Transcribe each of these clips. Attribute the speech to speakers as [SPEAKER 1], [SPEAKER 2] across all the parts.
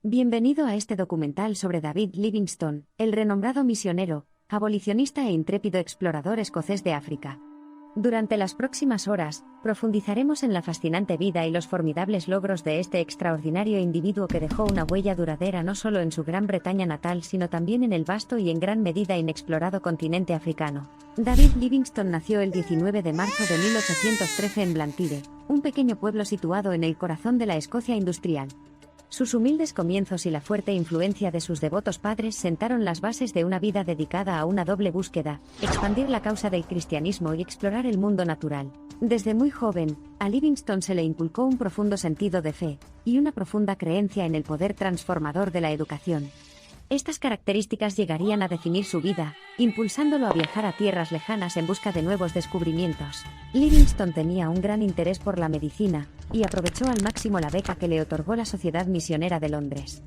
[SPEAKER 1] Bienvenido a este documental sobre David Livingstone, el renombrado misionero, abolicionista e intrépido explorador escocés de África. Durante las próximas horas, profundizaremos en la fascinante vida y los formidables logros de este extraordinario individuo que dejó una huella duradera no solo en su Gran Bretaña natal sino también en el vasto y en gran medida inexplorado continente africano. David Livingstone nació el 19 de marzo de 1813 en Blantyre, un pequeño pueblo situado en el corazón de la Escocia industrial. Sus humildes comienzos y la fuerte influencia de sus devotos padres sentaron las bases de una vida dedicada a una doble búsqueda: expandir la causa del cristianismo y explorar el mundo natural. Desde muy joven, a Livingstone se le inculcó un profundo sentido de fe y una profunda creencia en el poder transformador de la educación. Estas características llegarían a definir su vida, impulsándolo a viajar a tierras lejanas en busca de nuevos descubrimientos. Livingstone tenía un gran interés por la medicina, y aprovechó al máximo la beca que le otorgó la Sociedad Misionera de Londres.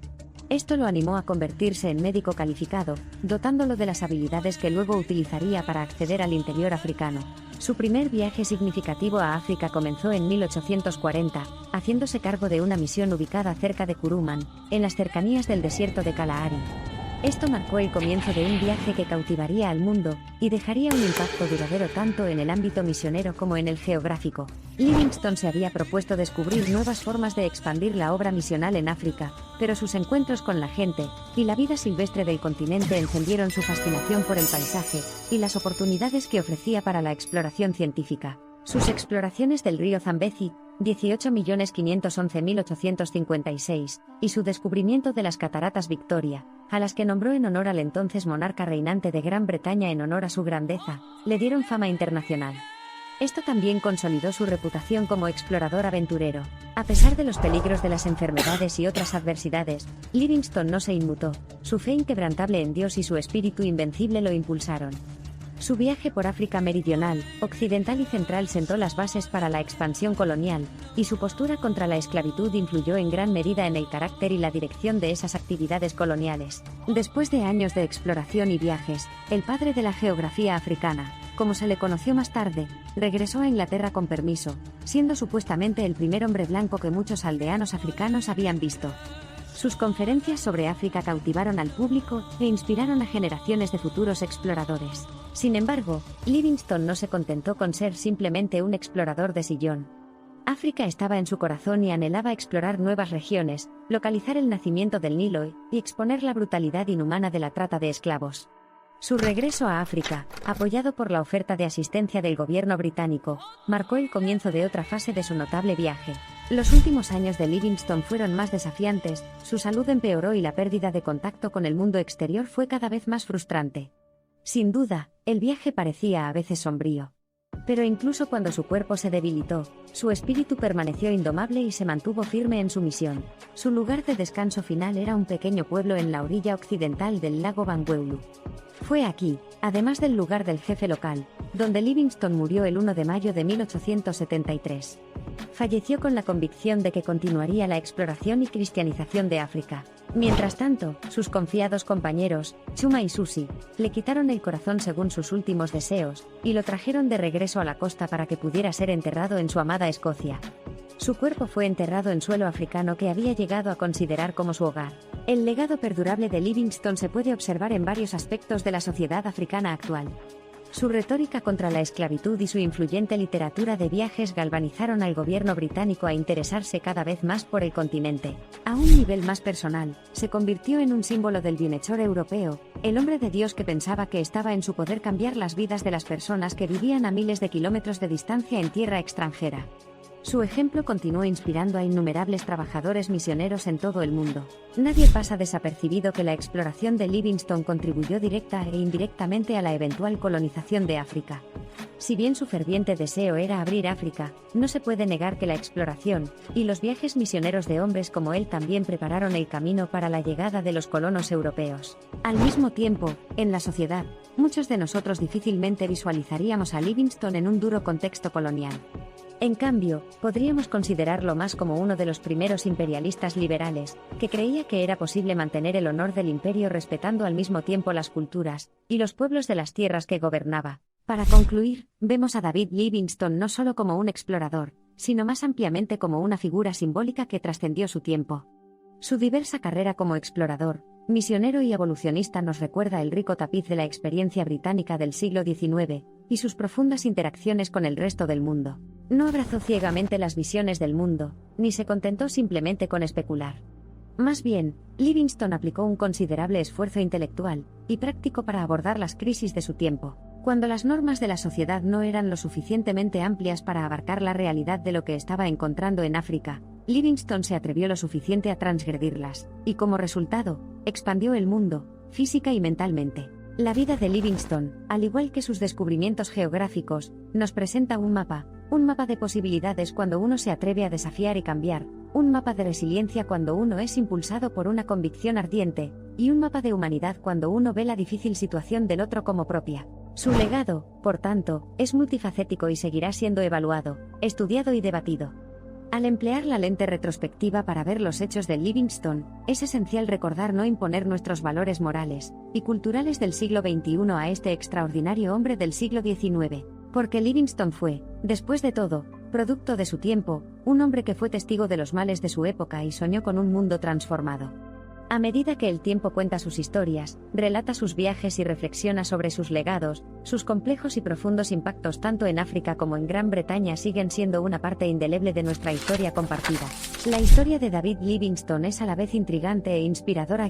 [SPEAKER 1] Esto lo animó a convertirse en médico calificado, dotándolo de las habilidades que luego utilizaría para acceder al interior africano. Su primer viaje significativo a África comenzó en 1840, haciéndose cargo de una misión ubicada cerca de Kuruman, en las cercanías del desierto de Kalahari. Esto marcó el comienzo de un viaje que cautivaría al mundo y dejaría un impacto duradero tanto en el ámbito misionero como en el geográfico. Livingstone se había propuesto descubrir nuevas formas de expandir la obra misional en África, pero sus encuentros con la gente y la vida silvestre del continente encendieron su fascinación por el paisaje y las oportunidades que ofrecía para la exploración científica. Sus exploraciones del río Zambezi, 18.511.856, y su descubrimiento de las cataratas Victoria, a las que nombró en honor al entonces monarca reinante de Gran Bretaña en honor a su grandeza, le dieron fama internacional. Esto también consolidó su reputación como explorador aventurero. A pesar de los peligros de las enfermedades y otras adversidades, Livingstone no se inmutó. Su fe inquebrantable en Dios y su espíritu invencible lo impulsaron. Su viaje por África meridional, occidental y central sentó las bases para la expansión colonial, y su postura contra la esclavitud influyó en gran medida en el carácter y la dirección de esas actividades coloniales. Después de años de exploración y viajes, el padre de la geografía africana, como se le conoció más tarde, regresó a Inglaterra con permiso, siendo supuestamente el primer hombre blanco que muchos aldeanos africanos habían visto. Sus conferencias sobre África cautivaron al público e inspiraron a generaciones de futuros exploradores. Sin embargo, Livingstone no se contentó con ser simplemente un explorador de sillón. África estaba en su corazón y anhelaba explorar nuevas regiones, localizar el nacimiento del Nilo y exponer la brutalidad inhumana de la trata de esclavos. Su regreso a África, apoyado por la oferta de asistencia del gobierno británico, marcó el comienzo de otra fase de su notable viaje. Los últimos años de Livingstone fueron más desafiantes, su salud empeoró y la pérdida de contacto con el mundo exterior fue cada vez más frustrante. Sin duda, el viaje parecía a veces sombrío. Pero incluso cuando su cuerpo se debilitó, su espíritu permaneció indomable y se mantuvo firme en su misión. Su lugar de descanso final era un pequeño pueblo en la orilla occidental del lago Bangweulu. Fue aquí, además del lugar del jefe local, donde Livingstone murió el 1 de mayo de 1873. Falleció con la convicción de que continuaría la exploración y cristianización de África. Mientras tanto, sus confiados compañeros, Chuma y Susi, le quitaron el corazón según sus últimos deseos, y lo trajeron de regreso a la costa para que pudiera ser enterrado en su amada Escocia. Su cuerpo fue enterrado en suelo africano que había llegado a considerar como su hogar. El legado perdurable de Livingstone se puede observar en varios aspectos de la sociedad africana actual. Su retórica contra la esclavitud y su influyente literatura de viajes galvanizaron al gobierno británico a interesarse cada vez más por el continente. A un nivel más personal, se convirtió en un símbolo del bienhechor europeo, el hombre de Dios que pensaba que estaba en su poder cambiar las vidas de las personas que vivían a miles de kilómetros de distancia en tierra extranjera. Su ejemplo continuó inspirando a innumerables trabajadores misioneros en todo el mundo. Nadie pasa desapercibido que la exploración de Livingstone contribuyó directa e indirectamente a la eventual colonización de África. Si bien su ferviente deseo era abrir África, no se puede negar que la exploración y los viajes misioneros de hombres como él también prepararon el camino para la llegada de los colonos europeos. Al mismo tiempo, en la sociedad, muchos de nosotros difícilmente visualizaríamos a Livingstone en un duro contexto colonial. En cambio, podríamos considerarlo más como uno de los primeros imperialistas liberales, que creía que era posible mantener el honor del imperio respetando al mismo tiempo las culturas y los pueblos de las tierras que gobernaba. Para concluir, vemos a David Livingstone no solo como un explorador, sino más ampliamente como una figura simbólica que trascendió su tiempo. Su diversa carrera como explorador, misionero y evolucionista nos recuerda el rico tapiz de la experiencia británica del siglo XIX, y sus profundas interacciones con el resto del mundo. No abrazó ciegamente las visiones del mundo, ni se contentó simplemente con especular. Más bien, Livingstone aplicó un considerable esfuerzo intelectual y práctico para abordar las crisis de su tiempo. Cuando las normas de la sociedad no eran lo suficientemente amplias para abarcar la realidad de lo que estaba encontrando en África, Livingstone se atrevió lo suficiente a transgredirlas, y como resultado, expandió el mundo, física y mentalmente. La vida de Livingstone, al igual que sus descubrimientos geográficos, nos presenta un mapa de posibilidades cuando uno se atreve a desafiar y cambiar, un mapa de resiliencia cuando uno es impulsado por una convicción ardiente, y un mapa de humanidad cuando uno ve la difícil situación del otro como propia. Su legado, por tanto, es multifacético y seguirá siendo evaluado, estudiado y debatido. Al emplear la lente retrospectiva para ver los hechos de Livingstone, es esencial recordar no imponer nuestros valores morales y culturales del siglo XXI a este extraordinario hombre del siglo XIX, porque Livingstone fue, después de todo, producto de su tiempo, un hombre que fue testigo de los males de su época y soñó con un mundo transformado. A medida que el tiempo cuenta sus historias, relata sus viajes y reflexiona sobre sus legados, sus complejos y profundos impactos tanto en África como en Gran Bretaña siguen siendo una parte indeleble de nuestra historia compartida. La historia de David Livingstone es a la vez intrigante e inspiradora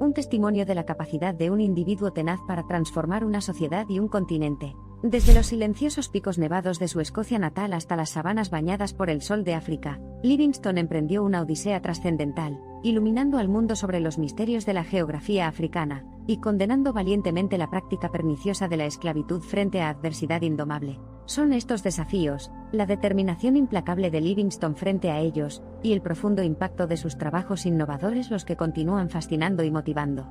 [SPEAKER 1] un testimonio de la capacidad de un individuo tenaz para transformar una sociedad y un continente. Desde los silenciosos picos nevados de su Escocia natal hasta las sabanas bañadas por el sol de África, Livingstone emprendió una odisea trascendental, iluminando al mundo sobre los misterios de la geografía africana, y condenando valientemente la práctica perniciosa de la esclavitud frente a adversidad indomable. Son estos desafíos, la determinación implacable de Livingstone frente a ellos, y el profundo impacto de sus trabajos innovadores los que continúan fascinando y motivando.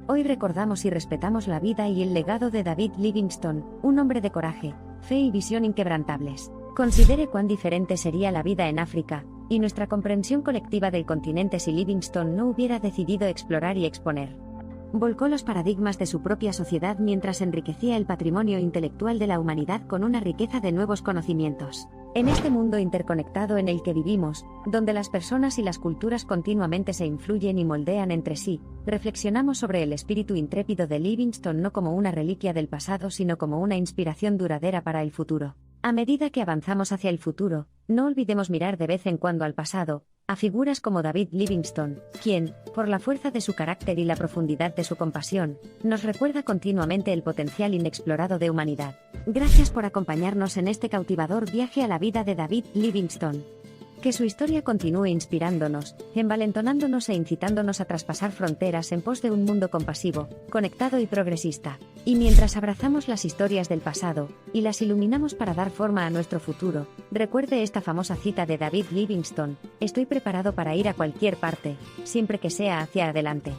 [SPEAKER 1] Hoy recordamos y respetamos la vida y el legado de David Livingstone, un hombre de coraje, fe y visión inquebrantables. Considere cuán diferente sería la vida en África, y nuestra comprensión colectiva del continente si Livingstone no hubiera decidido explorar y exponer. Volcó los paradigmas de su propia sociedad mientras enriquecía el patrimonio intelectual de la humanidad con una riqueza de nuevos conocimientos. En este mundo interconectado en el que vivimos, donde las personas y las culturas continuamente se influyen y moldean entre sí, reflexionamos sobre el espíritu intrépido de Livingstone no como una reliquia del pasado sino como una inspiración duradera para el futuro. A medida que avanzamos hacia el futuro, no olvidemos mirar de vez en cuando al pasado, a figuras como David Livingstone, quien, por la fuerza de su carácter y la profundidad de su compasión, nos recuerda continuamente el potencial inexplorado de humanidad. Gracias por acompañarnos en este cautivador viaje a la vida de David Livingstone. Que su historia continúe inspirándonos, envalentonándonos e incitándonos a traspasar fronteras en pos de un mundo compasivo, conectado y progresista. Y mientras abrazamos las historias del pasado, y las iluminamos para dar forma a nuestro futuro, recuerde esta famosa cita de David Livingstone: estoy preparado para ir a cualquier parte, siempre que sea hacia adelante.